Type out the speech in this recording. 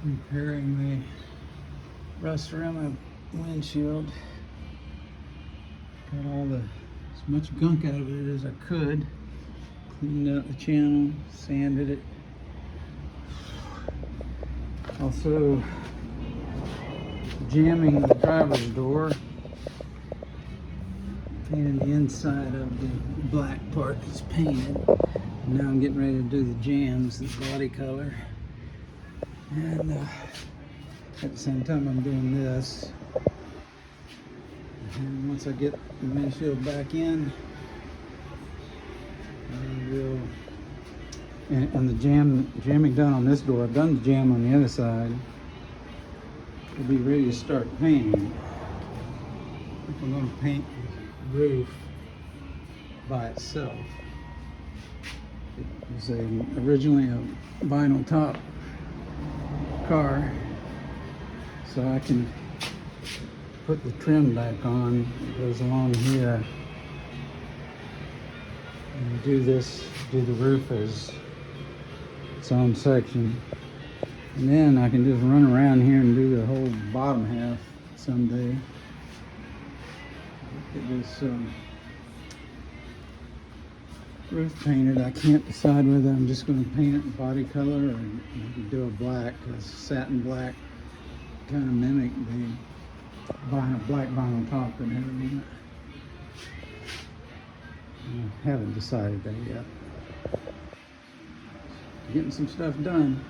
repairing the rust around my windshield. Got as much gunk out of it as I could. Cleaned out the channel, sanded it. Also jamming the driver's door. Painted the inside of the black part is painted. Now I'm getting ready to do the jams, the body color. And at the same time I'm doing this. And once I get the windshield back in, I will, and the jamming done on this door, I've done the jam on the other side. We'll be ready to start painting. I think I'm going to paint the roof by itself. It was originally a vinyl top car, so I can put the trim back on. It goes along here, and do the roof as its own section, and then I can just run around here and do the whole bottom half someday. Get this roof painted. I can't decide whether I'm just going to paint it body color or do a black, because satin black kind of mimic the black vinyl top and everything. I haven't decided that yet. Getting some stuff done.